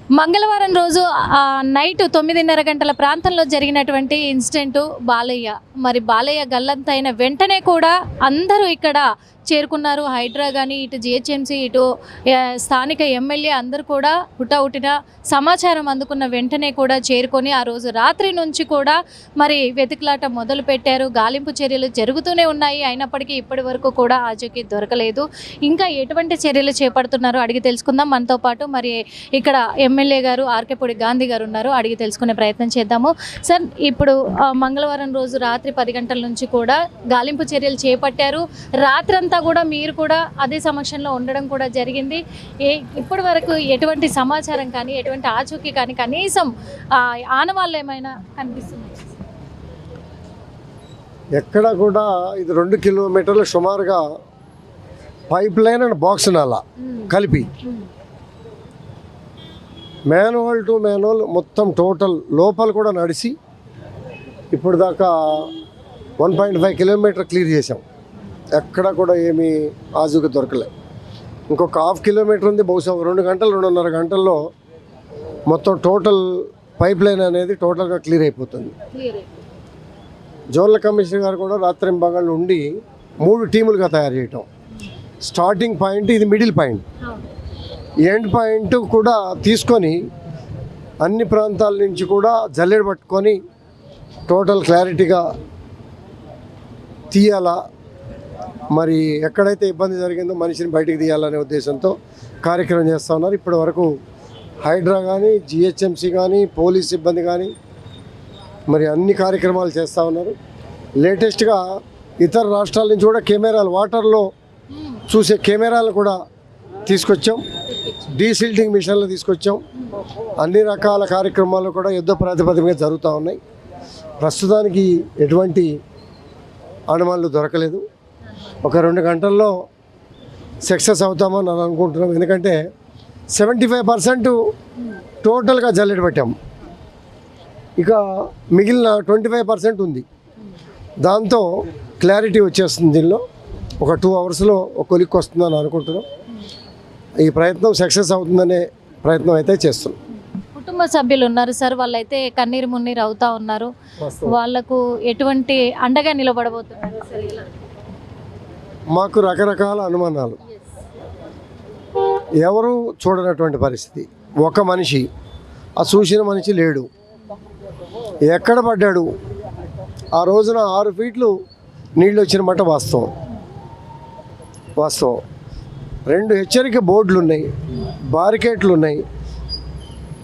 మంగళవారం రోజు నైట్ 9:30 గంటల ప్రాంతంలో జరిగినటువంటి ఇన్సిడెంటు బాలయ్య. మరి బాలయ్య గల్లంతైన వెంటనే కూడా అందరూ ఇక్కడ చేరుకున్నారు. హైడ్రా కానీ, ఇటు జిహెచ్ఎంసీ, ఇటు స్థానిక ఎమ్మెల్యే అందరూ కూడా హుటాహుటిన సమాచారం అందుకున్న వెంటనే కూడా చేరుకొని ఆ రోజు రాత్రి నుంచి కూడా మరి వెతుకులాట మొదలు పెట్టారు. గాలింపు చర్యలు జరుగుతూనే ఉన్నాయి. అయినప్పటికీ ఇప్పటి వరకు కూడా ఆచూకీ దొరకలేదు. ఇంకా ఎటువంటి చర్యలు చేపడుతున్నారో అడిగి తెలుసుకుందాం. మనతో పాటు మరి ఇక్కడ ఎమ్మెల్యే గారు ఆర్కేపూడి గాంధీ గారు ఉన్నారు. అడిగి తెలుసుకునే ప్రయత్నం చేద్దాము. సార్, ఇప్పుడు మంగళవారం రోజు రాత్రి 10 గంటల నుంచి కూడా గాలింపు చర్యలు చేపట్టారు. రాత్రంతా కూడా మీరు కూడా అదే సమక్షంలో ఉండడం కూడా జరిగింది. ఇప్పటి వరకు ఎటువంటి సమాచారం కానీ, ఎటువంటి ఆచూకీ కానీ, కనీసం ఆనవాళ్ళు ఏమైనా కనిపిస్తుంది? ఎక్కడ కూడా ఇది 2 కిలోమీటర్లు సుమారుగా పైప్ లైన్ అండ్ బాక్స్ నాలా కలిపి మ్యాన్హోల్ టు మ్యాన్హోల్ మొత్తం టోటల్ లోపల కూడా నడిచి ఇప్పుడు దాకా 1.5 కిలోమీటర్ క్లియర్ చేసాం. ఎక్కడ కూడా ఏమీ ఆజుగా దొరకలే. ఇంకొక 1/2 కిలోమీటర్ ఉంది. బహుశా 2 గంటలు 2.5 గంటల్లో మొత్తం టోటల్ పైప్ లైన్ అనేది టోటల్గా క్లియర్ అయిపోతుంది. జోనల్ కమిషనర్ గారు కూడా రాత్రింబగళ్ళు ఉండి 3 టీములుగా తయారు చేయటం. స్టార్టింగ్ పాయింట్ ఇది, మిడిల్ పాయింట్, ఎండ్ పాయింట్ కూడా తీసుకొని అన్ని ప్రాంతాల నుంచి కూడా జల్లెడ పట్టుకొని టోటల్ క్లారిటీగా తీయాలా. మరి ఎక్కడైతే ఇబ్బంది జరిగిందో మనిషిని బయటికి తీయాలనే ఉద్దేశంతో కార్యక్రమం చేస్తూ ఉన్నారు. ఇప్పటి వరకు హైడ్రా కానీ, జిహెచ్ఎంసీ కానీ, పోలీస్ సిబ్బంది కానీ మరి అన్ని కార్యక్రమాలు చేస్తూ ఉన్నారు. లేటెస్ట్గా ఇతర రాష్ట్రాల నుంచి కూడా కెమెరాలు, వాటర్లో చూసే కెమెరాలు కూడా తీసుకొచ్చాం. డీసిల్టింగ్ మిషన్లు తీసుకొచ్చాం. అన్ని రకాల కార్యక్రమాలు కూడా యుద్ధ ప్రాతిపదికగా జరుగుతూ ఉన్నాయి. ప్రస్తుతానికి ఎటువంటి అనుమానాలు దొరకలేదు. ఒక 2 గంటల్లో సక్సెస్ అవుతామని నేను అనుకుంటున్నాం. ఎందుకంటే 75% టోటల్గా జల్లెడ పెట్టాం. ఇక మిగిలిన 25% ఉంది. దాంతో క్లారిటీ వచ్చేస్తుంది. దీనిలో ఒక 2 అవర్స్లో ఒక కొలిక్కి వస్తుందని అనుకుంటున్నాం. ఈ ప్రయత్నం సక్సెస్ అవుతుందనే ప్రయత్నం అయితే చేస్తున్నాం. కుటుంబ సభ్యులు ఉన్నారు సార్, వాళ్ళైతే కన్నీరు మున్నీరు అవుతా ఉన్నారు. వాళ్ళకు ఎటువంటి అండగా నిలబడబోతున్నారు సార్? మాకు రకరకాల అనుమానాలు, ఎవరు చూడనటువంటి పరిస్థితి. ఒక మనిషి, ఆ చూసిన మనిషి లేడు. ఎక్కడ పడ్డాడు? ఆ రోజున 6 ఫీట్లు నీళ్ళు వచ్చిన మాట వాస్తవం. 2 హెచ్చరిక బోర్డులు ఉన్నాయి, బారికేట్లు ఉన్నాయి.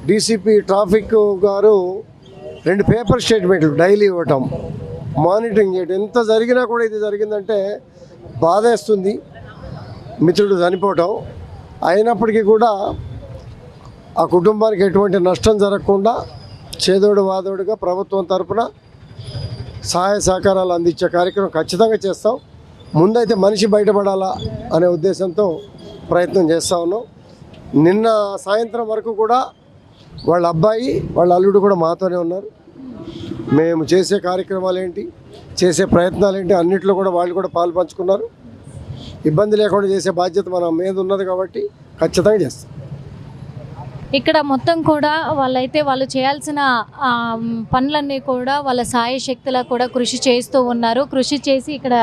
డీసీపీ ట్రాఫిక్ గారు 2 పేపర్ స్టేట్మెంట్లు డైలీ ఇవ్వటం, మానిటరింగ్ చేయటం. ఎంత జరిగినా కూడా ఇది జరిగిందంటే బాధేస్తుంది. మిత్రుడు చనిపోవటం అయినప్పటికీ కూడా ఆ కుటుంబానికి ఎటువంటి నష్టం జరగకుండా చేదోడు వాదోడుగా ప్రభుత్వం తరఫున సహాయ సహకారాలు అందించే కార్యక్రమం ఖచ్చితంగా చేస్తాం. ముందైతే మనిషి బయటపడాలా అనే ఉద్దేశంతో ప్రయత్నం చేస్తూ ఉన్నాం. నిన్న సాయంత్రం వరకు కూడా వాళ్ళ అబ్బాయి, వాళ్ళ అల్లుడు కూడా మాతోనే ఉన్నారు. మేము చేసే కార్యక్రమాలు ఏంటి, చేసే ప్రయత్నాలు ఏంటి, అన్నింటిలో కూడా వాళ్ళు కూడా పాలు పంచుకున్నారు. ఇబ్బంది లేకుండా చేసే బాధ్యత మన మీద ఉన్నది కాబట్టి ఖచ్చితంగా చేస్తాం. ఇక్కడ మొత్తం కూడా వాళ్ళు చేయాల్సిన పనులన్నీ కూడా వాళ్ళ సాయశక్తులా కూడా కృషి చేస్తూ ఉన్నారు. కృషి చేసి ఇక్కడ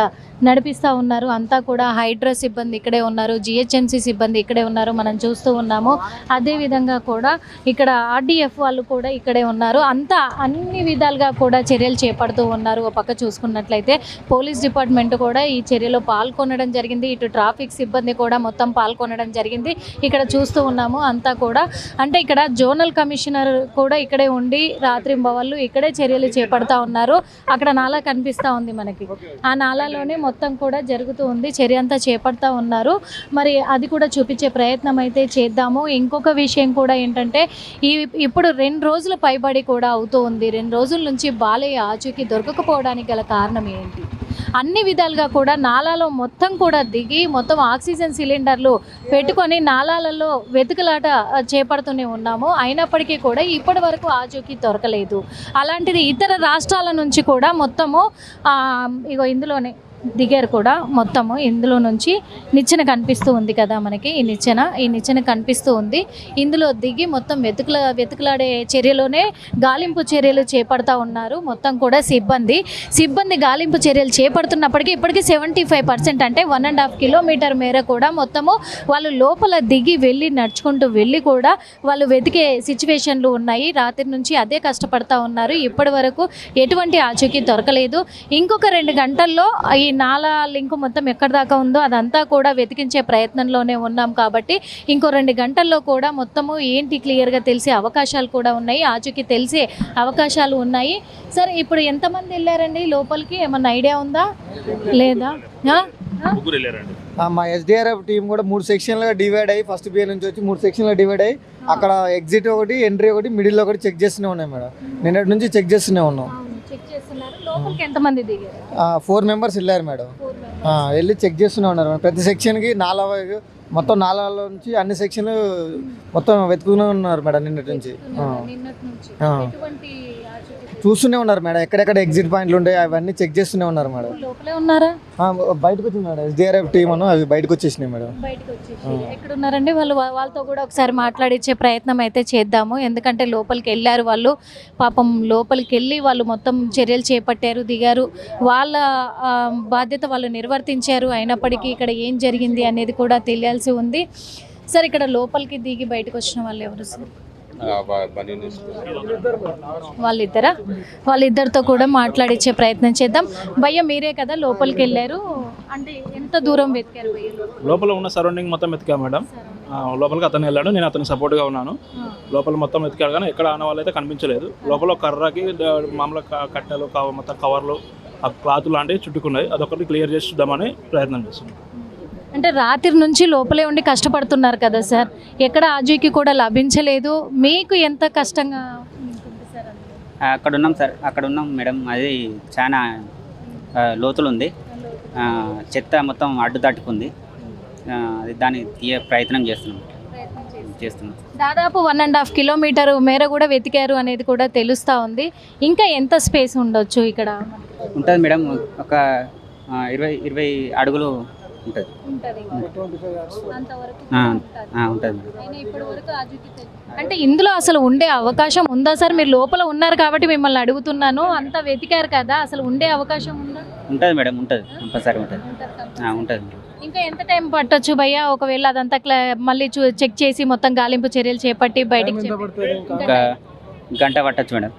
నడిపిస్తూ ఉన్నారు. అంతా కూడా హైడ్రా సిబ్బంది ఇక్కడే ఉన్నారు, జిహెచ్ఎంసీ సిబ్బంది ఇక్కడే ఉన్నారు, మనం చూస్తూ ఉన్నాము. అదేవిధంగా కూడా ఇక్కడ ఆర్డీఎఫ్ వాళ్ళు కూడా ఇక్కడే ఉన్నారు. అంతా అన్ని విధాలుగా కూడా చర్యలు చేపడుతూ ఉన్నారు. ఒక పక్క చూసుకున్నట్లయితే పోలీస్ డిపార్ట్మెంట్ కూడా ఈ చర్యలో పాల్గొనడం జరిగింది. ఇటు ట్రాఫిక్ సిబ్బంది కూడా మొత్తం పాల్గొనడం జరిగింది. ఇక్కడ చూస్తూ ఉన్నాము. అంతా కూడా అంటే ఇక్కడ జోనల్ కమిషనర్ కూడా ఇక్కడే ఉండి రాత్రింబవళ్ళు ఇక్కడే చర్యలు చేపడతా ఉన్నారు. అక్కడ నాలా కనిపిస్తూ ఉంది మనకి. ఆ నాలాలోనే మొత్తం కూడా జరుగుతూ ఉంది. చర్య అంతా చేపడతా ఉన్నారు. మరి అది కూడా చూపించే ప్రయత్నం అయితే చేద్దాము. ఇంకొక విషయం కూడా ఏంటంటే ఇప్పుడు 2 రోజుల పైబడి కూడా అవుతూ ఉంది. 2 రోజుల నుంచి బాలయ్య ఆచూకీ దొరకకపోవడానికి గల కారణం ఏంటి? అన్ని విధాలుగా కూడా నాలాలో మొత్తం కూడా దిగి మొత్తం ఆక్సిజన్ సిలిండర్లు పెట్టుకొని నాలాలలో వెతుకులాట చేపడుతూనే ఉన్నాము. అయినప్పటికీ కూడా ఇప్పటి వరకు ఆచూకీ దొరకలేదు. అలాంటిది ఇతర రాష్ట్రాల నుంచి కూడా మొత్తము ఇందులోనే దిగారు కూడా మొత్తము. ఇందులో నుంచి నిచ్చెన కనిపిస్తూ ఉంది కదా మనకి, ఈ నిచ్చెన కనిపిస్తూ ఉంది. ఇందులో దిగి మొత్తం వెతుకులాడే చర్యలోనే గాలింపు చర్యలు చేపడతా ఉన్నారు మొత్తం కూడా సిబ్బంది గాలింపు చర్యలు చేపడుతున్నప్పటికీ ఇప్పటికీ 75% అంటే 1.5 కిలోమీటర్ మేర కూడా మొత్తము వాళ్ళు లోపల దిగి వెళ్ళి నడుచుకుంటూ వెళ్ళి కూడా వాళ్ళు వెతికే సిచ్యువేషన్లు ఉన్నాయి. రాత్రి నుంచి అదే కష్టపడతా ఉన్నారు. ఇప్పటి వరకు ఎటువంటి ఆచూకీ దొరకలేదు. ఇంకొక 2 గంటల్లో ఈ నాలా లింక్ మొత్తం ఎక్కడి దాకా ఉందో అదంతా కూడా వెతికించే ప్రయత్నంలోనే ఉన్నాం కాబట్టి ఇంకో 2 గంటల్లో కూడా మొత్తము ఏంటి క్లియర్గా తెలిసే అవకాశాలు కూడా ఉన్నాయి, ఆచూకీ తెలిసే అవకాశాలు ఉన్నాయి. సరే, ఇప్పుడు ఎంతమంది వెళ్ళారండి లోపలికి, ఏమన్నా ఐడియా ఉందా లేదా? మా ఎస్డిఆర్ఎఫ్ టీం కూడా 3 సెక్షన్లుగా డివైడ్ అయ్యి ఫస్ట్ బిఏ నుంచి వచ్చి 3 సెక్షన్లుగా డివైడ్ అయ్యి అక్కడ ఎగ్జిట్ ఒకటి, ఎంట్రీ ఒకటి, మిడిల్లో ఒకటి చెక్ చేస్తూనే ఉన్నాయి మేడం. నిన్నటి నుంచి చెక్ చేస్తూనే ఉన్నాం. లోపలికి ఎంతమంది దిగారు? 4 మెంబర్స్ వెళ్ళారు మేడం. వెళ్ళి చెక్ చేస్తూనే ఉన్నారు మేడం. ప్రతి సెక్షన్కి మొత్తం 4 నుంచి అన్ని సెక్షన్లు మొత్తం వెతుకుతూనే ఉన్నారు మేడం. నిన్నటి నుంచి చూస్తూనే ఉన్నారు మేడం. ఎక్కడెక్కడ ఎగ్జిట్ పాయింట్లు ఉంటాయి అవన్నీ చెక్ చేస్తూనే ఉన్నారు మేడం. లోపలే ఉన్నారా? బయటకు వచ్చింది మేడం. ఎస్డిఆర్ఎఫ్ టీం అవి బయటకు వచ్చేసినాయి మేడం. ఎక్కడ ఉన్నారండి వాళ్ళతో కూడా ఒకసారి మాట్లాడించే ప్రయత్నం అయితే చేద్దాము. ఎందుకంటే లోపలికి వెళ్ళారు వాళ్ళు, పాపం లోపలికి వెళ్ళి వాళ్ళు మొత్తం చర్యలు చేపట్టారు, దిగారు, వాళ్ళ బాధ్యత వాళ్ళు నిర్వర్తించారు. అయినప్పటికీ ఇక్కడ ఏం జరిగింది అనేది కూడా తెలియాల్సి ఉంది. సార్, ఇక్కడ లోపలికి దిగి బయటకు వచ్చిన వాళ్ళు ఎవరు సార్? వాళ్ళిద్దరితో కూడా మాట్లాడించే ప్రయత్నం చేద్దాం. భయ్య, మీరే కదా లోపలికి వెళ్ళారు, అంటే ఎంత దూరం వెతికారు భయ్య? లోపల ఉన్న సరౌండింగ్ మొత్తం వెతికా మేడం. లోపలికి అతను వెళ్ళాడు, నేను అతనికి సపోర్ట్గా ఉన్నాను. లోపల మొత్తం వెతికాడు కానీ ఎక్కడ ఆన వాళ్ళు అయితే కనిపించలేదు. లోపల కర్రకి మామూలు కట్టెలు మొత్తం కవర్లు ఆ క్లాత్ లాంటివి చుట్టుకున్నాయి. అదొకటి క్లియర్ చేసి చూద్దామని ప్రయత్నం చేస్తున్నాం. అంటే రాత్రి నుంచి లోపలే ఉండి కష్టపడుతున్నారు కదా సార్, ఎక్కడ ఆచూకీ కూడా లభించలేదు. మీకు ఎంత కష్టంగా ఉంటుంది సార్? అక్కడ ఉన్నాం సార్, అక్కడ ఉన్నాం మేడం. అది చాలా లోతులు ఉంది, చెత్త మొత్తం అడ్డు తట్టుకుంది. దాన్ని తీయ ప్రయత్నం చేస్తున్నాం. దాదాపు 1.5 కిలోమీటర్ మేర కూడా వెతికారు అనేది కూడా తెలుస్తూ ఉంది. ఇంకా ఎంత స్పేస్ ఉండొచ్చు ఇక్కడ? ఉంటుంది మేడం, ఒక 20 అడుగులు ఉంటుంది. అంటే ఇందులో అసలు ఉండే అవకాశం ఉందా సార్? మీరు లోపల ఉన్నారు కాబట్టి మిమ్మల్ని అడుగుతున్నాను. అంత వెతికారు కదా, అసలు ఉండే అవకాశం ఉందా? ఉంటుంది మేడం, ఉంటుంది, కంపల్సరీ ఉంటుంది. ఉంటుంది. ఇంకా ఎంత టైం పట్టొచ్చు భయ్యా? ఒకవేళ అదంతా మళ్ళీ చెక్ చేసి మొత్తం గాలింపు చర్యలు చేపట్టి బయటికి ఒక గంట పట్టచ్చు మేడం.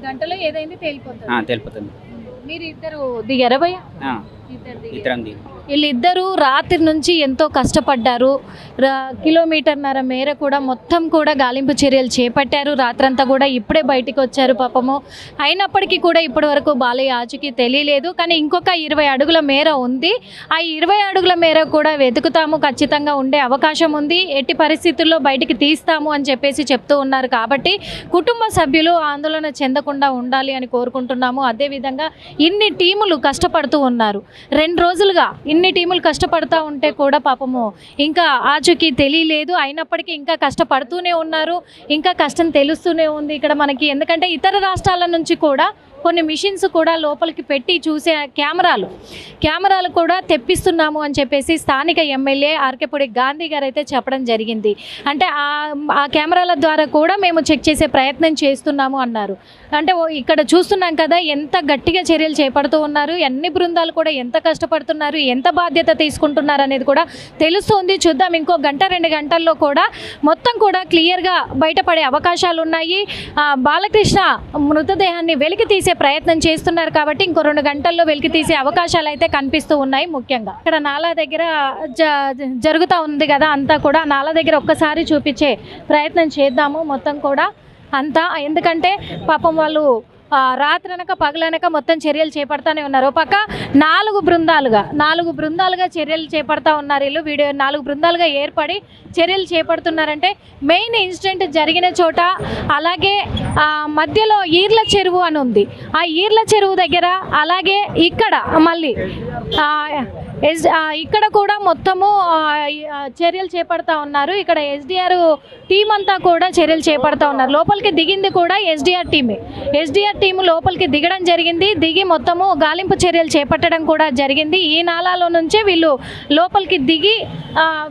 గంటలో ఏదైంది తేలిపోతుంది. మీరు ఇద్దరు దిగారా భయ్యా? ఇద్దరం వీళ్ళిద్దరూ రాత్రి నుంచి ఎంతో కష్టపడ్డారు. కిలోమీటర్న్నర మేర కూడా మొత్తం కూడా గాలింపు చర్యలు చేపట్టారు. రాత్రంతా కూడా ఇప్పుడే బయటికి వచ్చారు పాపము. అయినప్పటికీ కూడా ఇప్పటి వరకు బాలయ్య ఆచూకీ తెలియలేదు. కానీ ఇంకొక 20 అడుగుల మేర ఉంది. ఆ 20 అడుగుల మేర కూడా వెతుకుతాము, ఖచ్చితంగా ఉండే అవకాశం ఉంది, ఎట్టి పరిస్థితుల్లో బయటికి తీస్తాము అని చెప్పేసి చెప్తూ ఉన్నారు. కాబట్టి కుటుంబ సభ్యులు ఆందోళన చెందకుండా ఉండాలి అని కోరుకుంటున్నాము. అదేవిధంగా ఇన్ని టీములు కష్టపడుతూ ఉన్నారు, 2 రోజులుగా ఇన్ని టీములు కష్టపడుతూ ఉంటే కూడా పాపము ఇంకా ఆచూకీ తెలియలేదు. అయినప్పటికీ ఇంకా కష్టపడుతూనే ఉన్నారు, ఇంకా కష్టం తెలుస్తూనే ఉంది ఇక్కడ మనకి. ఎందుకంటే ఇతర రాష్ట్రాల నుంచి కూడా కొన్ని మిషన్స్ కూడా లోపలికి పెట్టి చూసే కెమెరాలు కూడా తెప్పిస్తున్నాము అని చెప్పేసి స్థానిక ఎమ్మెల్యే ఆర్కేపూడి గాంధీ గారు అయితే చెప్పడం జరిగింది. అంటే ఆ కెమెరాల ద్వారా కూడా మేము చెక్ చేసే ప్రయత్నం చేస్తున్నాము అన్నారు. అంటే ఇక్కడ చూస్తున్నాం కదా ఎంత గట్టిగా చర్యలు చేపడుతూ ఉన్నారు, అన్ని బృందాలు కూడా ఎంత కష్టపడుతున్నారు, ఎంత బాధ్యత తీసుకుంటున్నారు అనేది కూడా తెలుస్తుంది. చూద్దాం, ఇంకో 1-2 గంటల్లో కూడా మొత్తం కూడా క్లియర్గా బయటపడే అవకాశాలు ఉన్నాయి. బాలకృష్ణ మృతదేహాన్ని వెలికి తీసే ప్రయత్నం చేస్తున్నారు కాబట్టి ఇంకో 2 గంటల్లో వెలికి తీసే అవకాశాలు అయితే కనిపిస్తూ ఉన్నాయి. ముఖ్యంగా ఇక్కడ నాలా దగ్గర జరుగుతూ ఉంది కదా, అంతా కూడా నాలా దగ్గర ఒక్కసారి చూపించే ప్రయత్నం చేద్దాము మొత్తం కూడా అంతా. ఎందుకంటే పాపం వాళ్ళు రాత్రనక పగలనక మొత్తం చర్యలు చేపడతానే ఉన్నారు. పక్క 4 బృందాలుగా చర్యలు చేపడతా ఉన్నారు. వీళ్ళు 4 బృందాలుగా ఏర్పడి చర్యలు చేపడుతున్నారంటే మెయిన్ ఇన్సిడెంట్ జరిగిన చోట, అలాగే మధ్యలో ఈర్ల చెరువు అని ఉంది, ఆ ఈర్ల చెరువు దగ్గర, అలాగే ఇక్కడ మళ్ళీ ఇక్కడ కూడా మొత్తము చర్యలు చేపడతా ఉన్నారు. ఇక్కడ ఎస్డిఆర్ టీం అంతా కూడా చర్యలు చేపడతా ఉన్నారు. లోపలికి దిగింది కూడా ఎస్డిఆర్ టీమే. ఎస్డిఆర్ టీము లోపలికి దిగడం జరిగింది. దిగి మొత్తము గాలింపు చర్యలు చేపట్టడం కూడా జరిగింది. ఈ నాలాలో నుంచే వీళ్ళు లోపలికి దిగి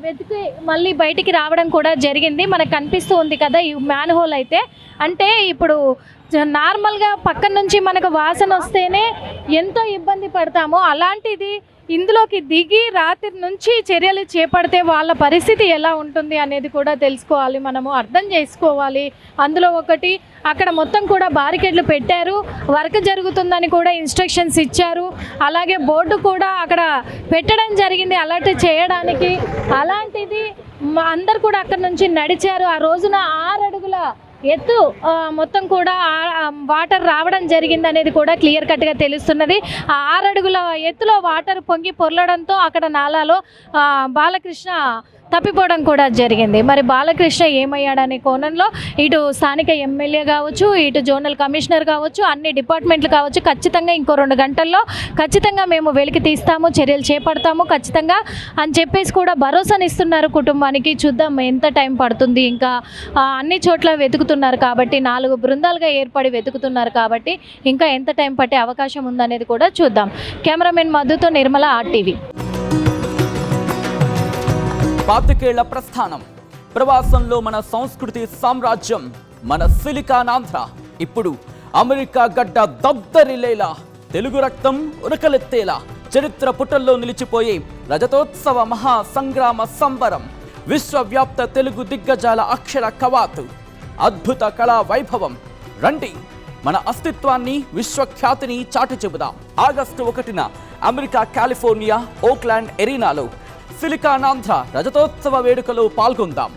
వెతికి మళ్ళీ బయటికి రావడం కూడా జరిగింది. మనకు కనిపిస్తూ ఉంది కదా ఈ మ్యాన్ హోల్ అయితే. అంటే ఇప్పుడు నార్మల్గా పక్కన నుంచి మనకు వాసన వస్తేనే ఎంతో ఇబ్బంది పడతామో, అలాంటిది ఇందులోకి దిగి రాత్రి నుంచి చర్యలు చేపడితే వాళ్ళ పరిస్థితి ఎలా ఉంటుంది అనేది కూడా తెలుసుకోవాలి, మనము అర్థం చేసుకోవాలి. అందులో ఒకటి అక్కడ మొత్తం కూడా బారికేడ్లు పెట్టారు, వర్క్ జరుగుతుందని కూడా ఇన్స్ట్రక్షన్స్ ఇచ్చారు. అలాగే బోర్డు కూడా అక్కడ పెట్టడం జరిగింది అలర్ట్ చేయడానికి. అలాంటిది అందరు కూడా అక్కడ నుంచి నడిచారు. ఆ రోజున 6 అడుగుల ఎత్తు మొత్తం కూడా వాటర్ రావడం జరిగింది అనేది కూడా క్లియర్ కట్గా తెలుస్తున్నది. ఆ 6 అడుగుల ఎత్తులో వాటర్ పొంగి పొర్లడంతో అక్కడ నాలాలో బాలకృష్ణ తప్పిపోవడం కూడా జరిగింది. మరి బాలకృష్ణ ఏమయ్యాడనే కోణంలో ఇటు స్థానిక ఎమ్మెల్యే కావచ్చు, ఇటు జోనల్ కమిషనర్ కావచ్చు, అన్ని డిపార్ట్మెంట్లు కావచ్చు, ఖచ్చితంగా ఇంకో 2 గంటల్లో ఖచ్చితంగా మేము వెలికి తీస్తాము, చర్యలు చేపడతాము ఖచ్చితంగా అని చెప్పేసి కూడా భరోసానిస్తున్నారు కుటుంబానికి. చూద్దాం ఎంత టైం పడుతుంది. ఇంకా అన్ని చోట్ల వెతుకుతున్నారు కాబట్టి, 4 బృందాలుగా ఏర్పడి వెతుకుతున్నారు కాబట్టి ఇంకా ఎంత టైం పట్టే అవకాశం ఉందనేది కూడా చూద్దాం. Cameraman మధుతో Nirmala, RTV. 25 ఏళ్ల ప్రస్థానం, ప్రవాసంలో మన సంస్కృతి సామ్రాజ్యం, మన సిలికానాంధ్ర ఇప్పుడు అమెరికా గడ్డ దద్దరిల్లేలా, తెలుగు రక్తం ఉరకలెత్తేలా, చరిత్ర పుటల్లో నిలిచిపోయే రజతోత్సవ మహా సంగ్రామ సంబరం, విశ్వవ్యాప్త తెలుగు దిగ్గజాల అక్షర కవాతు, అద్భుత కళా వైభవం. రండి, మన అస్తిత్వాన్ని, విశ్వఖ్యాతిని చాటి చెబుదాం. ఆగస్టు 1న అమెరికా కాలిఫోర్నియా ఓక్లాండ్ ఎరీనాలో సిలికానాంధ్ర రజతోత్సవ వేడుకలో పాల్గొందాం.